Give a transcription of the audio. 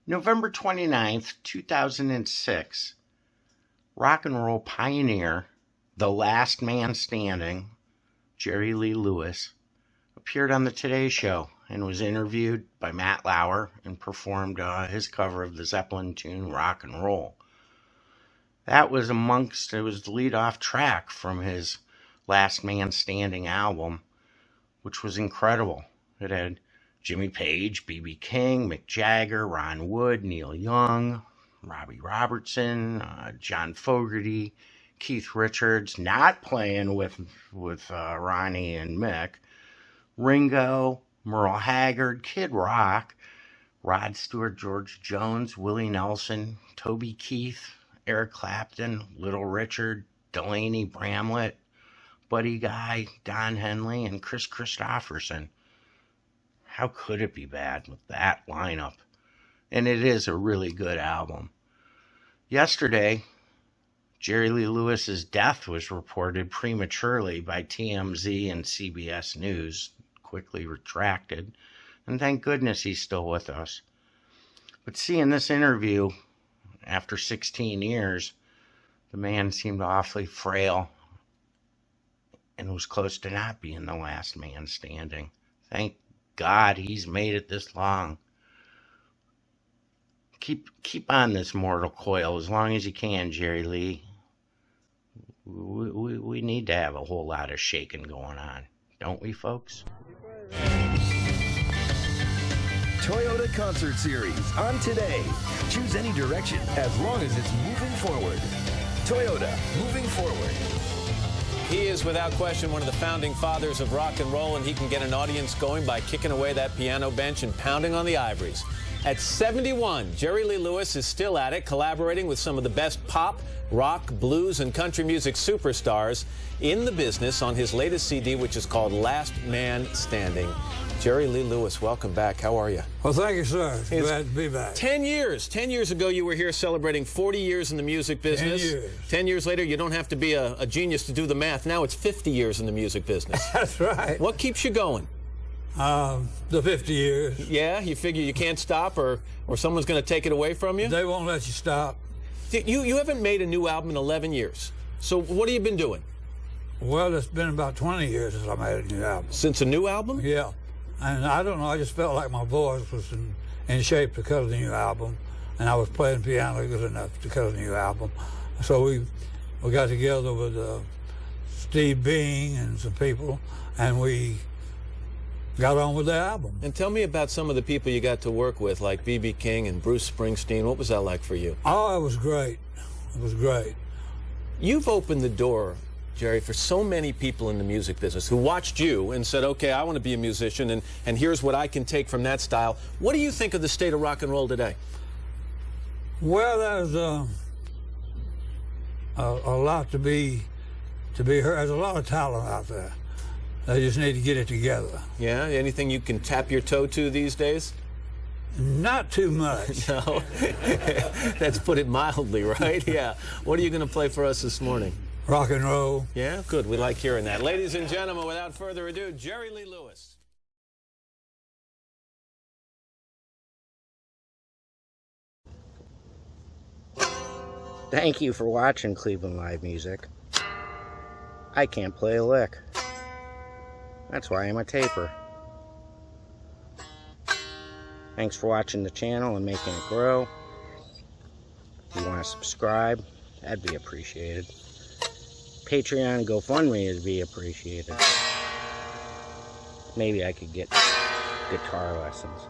November 29th, 2006, rock and roll pioneer, the last man standing, Jerry Lee Lewis, appeared on the Today Show and was interviewed by Matt Lauer and performed his cover of the Zeppelin tune Rock and Roll. It was the lead-off track from his Last Man Standing album, which was incredible. It had Jimmy Page, B.B. King, Mick Jagger, Ron Wood, Neil Young, Robbie Robertson, John Fogerty, Keith Richards, not playing with Ronnie and Mick, Ringo, Merle Haggard, Kid Rock, Rod Stewart, George Jones, Willie Nelson, Toby Keith, Eric Clapton, Little Richard, Delaney Bramlett, Buddy Guy, Don Henley, and Chris Christopherson. How could it be bad with that lineup? And it is a really good album. Yesterday, Jerry Lee Lewis's death was reported prematurely by TMZ and CBS News, quickly retracted, and thank goodness he's still with us. But seeing this interview, after 16 years, the man seemed awfully frail and was close to not being the last man standing. Thank God he's made it this long. Keep on this mortal coil as long as you can, Jerry Lee. We need to have a whole lot of shaking going on, don't we, folks? Toyota Concert Series on today. Choose any direction as long as it's moving forward. Toyota, moving forward. He is without question one of the founding fathers of rock and roll, and he can get an audience going by kicking away that piano bench and pounding on the ivories. At 71, Jerry Lee Lewis is still at it, collaborating with some of the best pop, rock, blues, and country music superstars in the business on his latest CD, which is called Last Man Standing. Jerry Lee Lewis, welcome back. How are you? Well, thank you, sir. Glad to be back. 10 years. 10 years ago, you were here celebrating 40 years in the music business. 10 years. 10 years later, you don't have to be a genius to do the math. Now it's 50 years in the music business. That's right. What keeps you going? The 50 years. Yeah? You figure you can't stop or someone's going to take it away from you? They won't let you stop. You haven't made a new album in 11 years. So what have you been doing? Well, it's been about 20 years since I made a new album. Since a new album? Yeah. And I don't know, I just felt like my voice was in shape because of the new album. And I was playing piano good enough because of the new album. So we got together with Steve Bing and some people, and we got on with the album. And tell me about some of the people you got to work with, like B.B. King and Bruce Springsteen. What was that like for you? Oh, it was great. It was great. You've opened the door, Jerry, for so many people in the music business who watched you and said, okay, I want to be a musician, and here's what I can take from that style. What do you think of the state of rock and roll today? Well, there's a lot to be heard. There's a lot of talent out there. They just need to get it together. Yeah? Anything you can tap your toe to these days? Not too much. No? That's put it mildly, right? Yeah. What are you going to play for us this morning? Rock and roll. Yeah? Good. We like hearing that. Ladies and gentlemen, without further ado, Jerry Lee Lewis. Thank you for watching Cleveland Live Music. I can't play a lick. That's why I'm a taper. Thanks for watching the channel and making it grow. If you want to subscribe, that'd be appreciated. Patreon and GoFundMe would be appreciated. Maybe I could get guitar lessons.